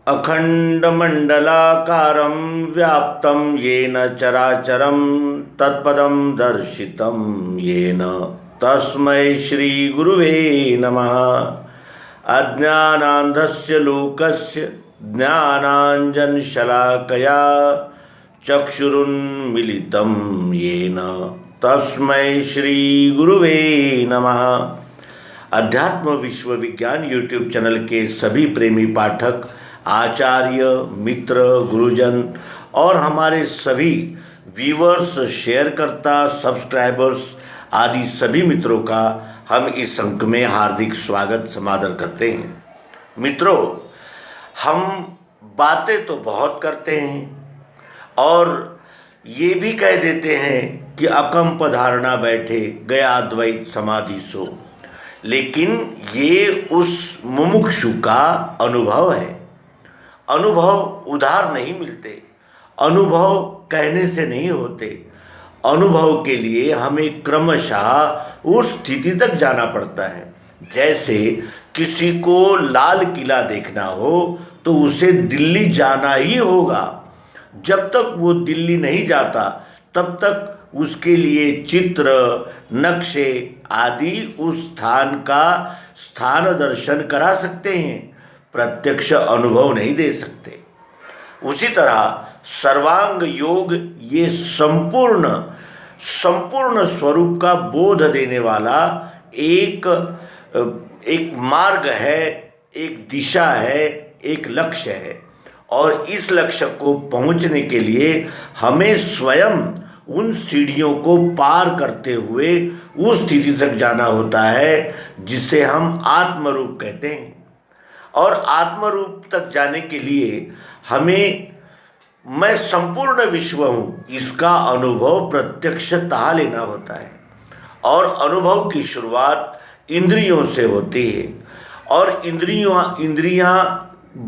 अखंडमंडलाकारं व्याप्तं येन चराचरं तत्पदं दर्शितं येन तस्मै श्रीगुरुवे नमः। अज्ञानान्धस्य लोकस्य ज्ञानाञ्जनशलाकया चक्षुरुन्मीलितं येन तस्मै श्रीगुरुवे नमः। अध्यात्म विश्व विज्ञान यूट्यूब चैनल के सभी प्रेमी पाठक, आचार्य, मित्र, गुरुजन और हमारे सभी व्यूअर्स, शेयरकर्ता, सब्सक्राइबर्स आदि सभी मित्रों का हम इस अंक में हार्दिक स्वागत समादर करते हैं। मित्रों, हम बातें तो बहुत करते हैं और ये भी कह देते हैं कि अकंप धारणा बैठे गया अद्वैत समाधि सो, लेकिन ये उस मुमुक्षु का अनुभव है। अनुभव उधार नहीं मिलते, अनुभव कहने से नहीं होते। अनुभव के लिए हमें क्रमशः उस स्थिति तक जाना पड़ता है। जैसे किसी को लाल किला देखना हो तो उसे दिल्ली जाना ही होगा। जब तक वो दिल्ली नहीं जाता तब तक उसके लिए चित्र, नक्शे आदि उस स्थान का स्थान दर्शन करा सकते हैं, प्रत्यक्ष अनुभव नहीं दे सकते। उसी तरह सर्वांग योग ये संपूर्ण स्वरूप का बोध देने वाला एक मार्ग है, एक दिशा है, एक लक्ष्य है। और इस लक्ष्य को पहुंचने के लिए हमें स्वयं उन सीढ़ियों को पार करते हुए उस स्थिति तक जाना होता है जिसे हम आत्मरूप कहते हैं। और आत्मरूप तक जाने के लिए हमें मैं संपूर्ण विश्व हूँ इसका अनुभव प्रत्यक्षतः लेना होता है। और अनुभव की शुरुआत इंद्रियों से होती है और इंद्रियां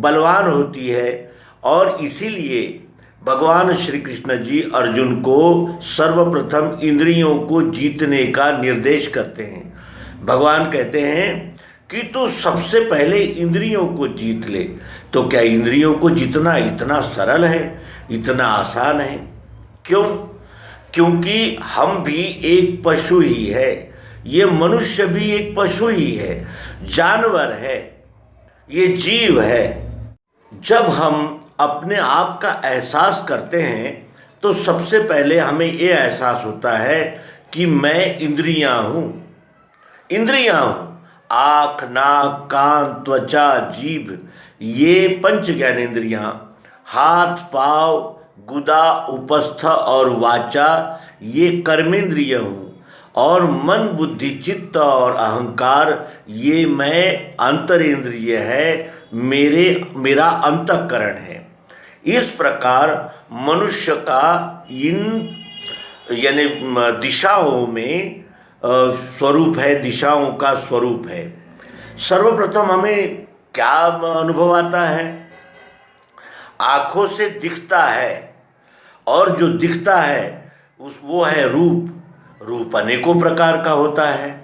बलवान होती है। और इसीलिए भगवान श्री कृष्ण जी अर्जुन को सर्वप्रथम इंद्रियों को जीतने का निर्देश करते हैं। भगवान कहते हैं कि तू सबसे पहले इंद्रियों को जीत ले। तो क्या इंद्रियों को जीतना इतना सरल है, इतना आसान है? क्यों? क्योंकि हम भी एक पशु ही है, ये मनुष्य भी एक पशु ही है, जानवर है, ये जीव है। जब हम अपने आप का एहसास करते हैं तो सबसे पहले हमें ये एहसास होता है कि मैं इंद्रियां हूँ। इंद्रियां हूँ, आँख, नाक, कान, त्वचा, जीभ, ये पंच ज्ञानेंद्रियां, हाथ, पाँव, गुदा, उपस्थ और वाचा, ये कर्मेंद्रिय हूँ। और मन, बुद्धि, चित्त और अहंकार, ये मैं अंतरेंद्रिय है, मेरा अंतःकरण है। इस प्रकार मनुष्य का इन यानी दिशाओं में स्वरूप है, दिशाओं का स्वरूप है। सर्वप्रथम हमें क्या अनुभव आता है? आँखों से दिखता है, और जो दिखता है वो है रूप। रूप अनेकों प्रकार का होता है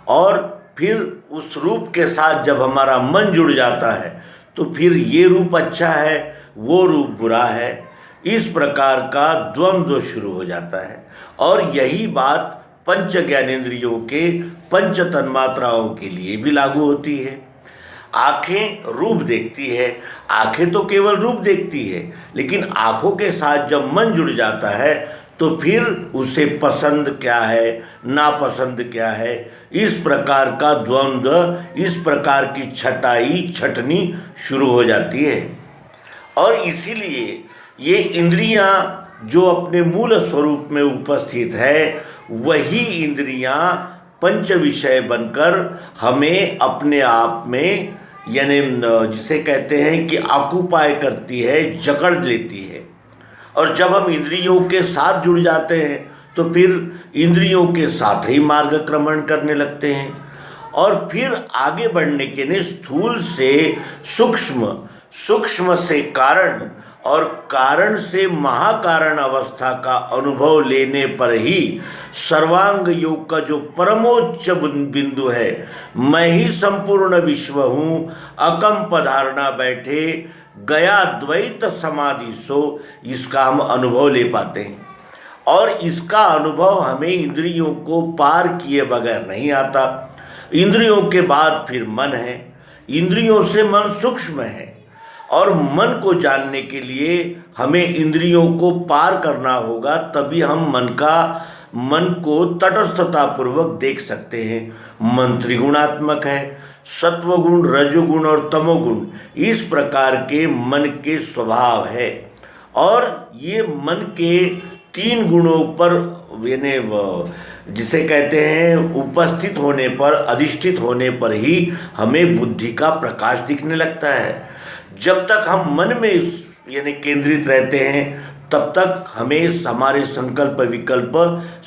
और फिर उस रूप के साथ जब हमारा मन जुड़ जाता है तो फिर ये रूप अच्छा है, वो रूप बुरा है। इस प्रकार का द्वंद्व शुरू हो जाता है। और यही बात पंच ज्ञानेंद्रियों के पंच तन्मात्राओं के लिए भी लागू होती है। आँखें रूप देखती है, आँखें तो केवल रूप देखती है, लेकिन आँखों के साथ जब मन जुड़ जाता है तो फिर उसे पसंद क्या है, नापसंद क्या है, इस प्रकार का द्वंद्व, इस प्रकार की छटनी शुरू हो जाती है। और इसीलिए ये इंद्रियां जो अपने मूल स्वरूप में उपस्थित है, वही इंद्रियां पंच विषय बनकर हमें अपने आप में यानी जिसे कहते हैं कि ऑक्युपाई करती है, जकड़ लेती है। और जब हम इंद्रियों के साथ जुड़ जाते हैं तो फिर इंद्रियों के साथ ही मार्गक्रमण करने लगते हैं। और फिर आगे बढ़ने के लिए स्थूल से सूक्ष्म, सूक्ष्म से कारण और कारण से महाकारण अवस्था का अनुभव लेने पर ही सर्वांग योग का जो परमोच्च बिंदु है, मैं ही संपूर्ण विश्व हूँ, अकंप धारणा बैठे गया द्वैत समाधि सो, इसका हम अनुभव ले पाते हैं। और इसका अनुभव हमें इंद्रियों को पार किए बगैर नहीं आता। इंद्रियों के बाद फिर मन है, इंद्रियों से मन सूक्ष्म है, और मन को जानने के लिए हमें इंद्रियों को पार करना होगा, तभी हम मन को तटस्थता पूर्वक देख सकते हैं। मन त्रिगुणात्मक है, सत्वगुण, रजोगुण और तमोगुण, इस प्रकार के मन के स्वभाव है। और ये मन के 3 गुणों पर यानी जिसे कहते हैं उपस्थित होने पर, अधिष्ठित होने पर ही हमें बुद्धि का प्रकाश दिखने लगता है। जब तक हम मन में यानी केंद्रित रहते हैं, तब तक हमें हमारे संकल्प विकल्प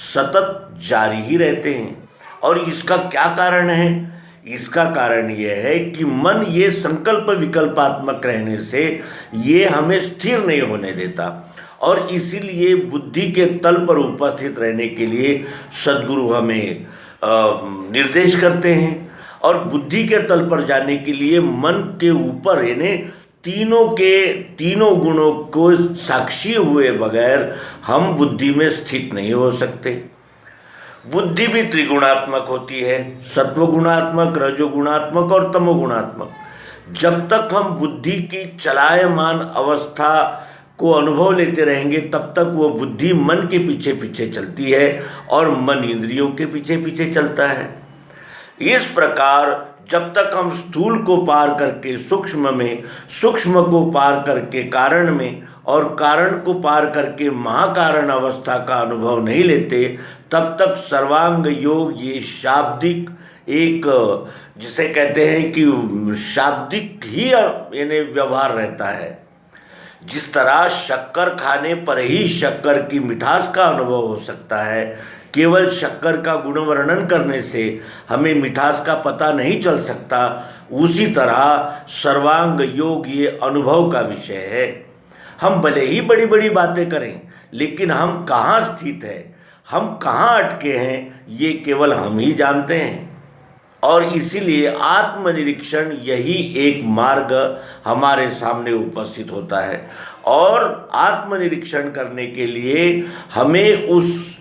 सतत जारी ही रहते हैं। और इसका क्या कारण है? इसका कारण यह है कि मन ये संकल्प विकल्पात्मक रहने से ये हमें स्थिर नहीं होने देता, और इसीलिए बुद्धि के तल पर उपस्थित रहने के लिए सद्गुरु हमें निर्देश करते हैं। और बुद्धि के तल पर जाने के लिए मन के ऊपर यानी तीनों गुणों को साक्षी हुए बगैर हम बुद्धि में स्थित नहीं हो सकते। बुद्धि भी त्रिगुणात्मक होती है, सत्वगुणात्मक, रजोगुणात्मक और तमोगुणात्मक। जब तक हम बुद्धि की चलायमान अवस्था को अनुभव लेते रहेंगे, तब तक वो बुद्धि मन के पीछे पीछे चलती है और मन इंद्रियों के पीछे पीछे चलता है। इस प्रकार जब तक हम स्थूल को पार करके सूक्ष्म में, सूक्ष्म को पार करके कारण में, और कारण को पार करके महाकारण अवस्था का अनुभव नहीं लेते, तब तक सर्वांग योग ये शाब्दिक एक जिसे कहते हैं कि शाब्दिक ही यानी व्यवहार रहता है। जिस तरह शक्कर खाने पर ही शक्कर की मिठास का अनुभव हो सकता है, केवल शक्कर का गुण वर्णन करने से हमें मिठास का पता नहीं चल सकता, उसी तरह सर्वांग योग ये अनुभव का विषय है। हम भले ही बड़ी बड़ी बातें करें, लेकिन हम कहाँ स्थित हैं, हम कहाँ अटके हैं, ये केवल हम ही जानते हैं। और इसीलिए आत्मनिरीक्षण यही एक मार्ग हमारे सामने उपस्थित होता है। और आत्मनिरीक्षण करने के लिए हमें उस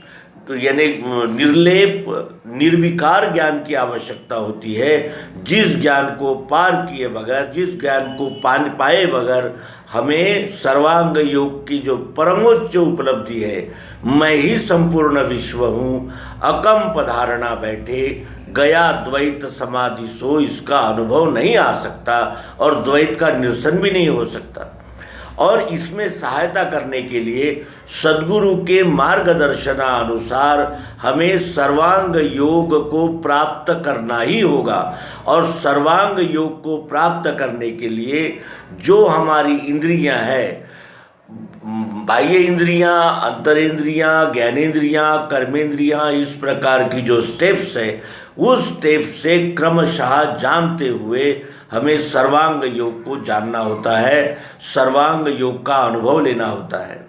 यानी निर्लेप निर्विकार ज्ञान की आवश्यकता होती है, जिस ज्ञान को पार किए बगैर, जिस ज्ञान को पाए बगैर हमें सर्वांग योग की जो परमोच्च उपलब्धि है, मैं ही संपूर्ण विश्व हूँ, अकंप धारणा बैठे गया द्वैत समाधि सो, इसका अनुभव नहीं आ सकता और द्वैत का निरसन भी नहीं हो सकता। और इसमें सहायता करने के लिए सद्गुरु के मार्गदर्शनानुसार हमें सर्वांग योग को प्राप्त करना ही होगा। और सर्वांग योग को प्राप्त करने के लिए जो हमारी इंद्रियां हैं, बाह्य इंद्रियां, अंतरेंद्रियां, ज्ञानेंद्रियां, कर्मेंद्रियां, इस प्रकार की जो स्टेप्स है, उस स्टेप से क्रमशः जानते हुए हमें सर्वांग योग को जानना होता है, सर्वांग योग का अनुभव लेना होता है।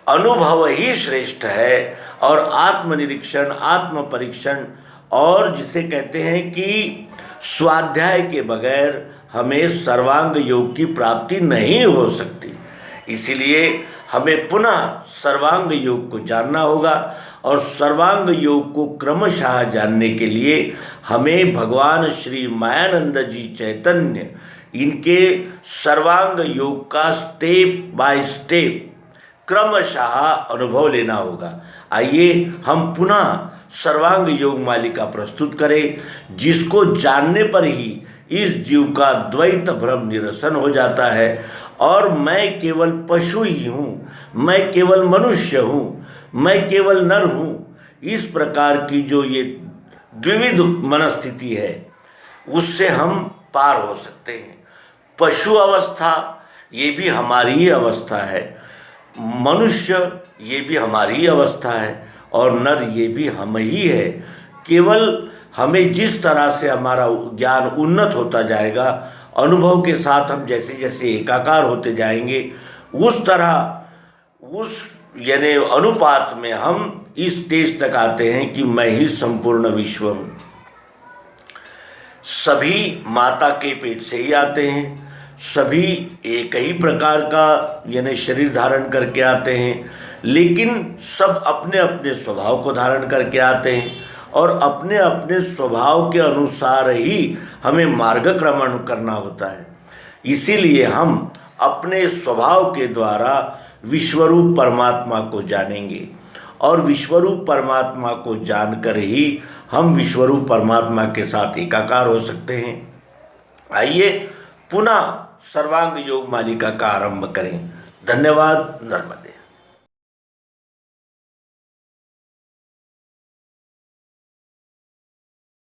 अनुभव ही श्रेष्ठ है। और आत्मनिरीक्षण, आत्म परीक्षण, और जिसे कहते हैं कि स्वाध्याय के बगैर हमें सर्वांग योग की प्राप्ति नहीं हो सकती। इसीलिए हमें पुनः सर्वांग योग को जानना होगा। और सर्वांग योग को क्रमशः जानने के लिए हमें भगवान श्री मायानंद जी चैतन्य, इनके सर्वांग योग का स्टेप बाय स्टेप क्रमशः अनुभव लेना होगा। आइए हम पुनः सर्वांग योग मालिका प्रस्तुत करें, जिसको जानने पर ही इस जीव का द्वैत भ्रम निरसन हो जाता है और मैं केवल पशु ही हूँ, मैं केवल मनुष्य हूँ, मैं केवल नर हूँ, इस प्रकार की जो ये द्विविध मनस्थिति है, उससे हम पार हो सकते हैं। पशु अवस्था ये भी हमारी ही अवस्था है, मनुष्य ये भी हमारी ही अवस्था है, और नर ये भी हम ही है। केवल हमें जिस तरह से हमारा ज्ञान उन्नत होता जाएगा, अनुभव के साथ हम जैसे जैसे एकाकार होते जाएंगे, उस तरह उस यानी अनुपात में हम इस स्टेज तक आते हैं कि मैं ही संपूर्ण विश्व हूँ। सभी माता के पेट से ही आते हैं, सभी एक ही प्रकार का यानी शरीर धारण करके आते हैं, लेकिन सब अपने अपने स्वभाव को धारण करके आते हैं और अपने अपने स्वभाव के अनुसार ही हमें मार्गक्रमण करना होता है। इसीलिए हम अपने स्वभाव के द्वारा विश्वरूप परमात्मा को जानेंगे और विश्वरूप परमात्मा को जानकर ही हम विश्वरूप परमात्मा के साथ एकाकार हो सकते हैं। आइए पुनः सर्वांग योग मालिका का आरंभ करें। धन्यवाद। नर्मदे।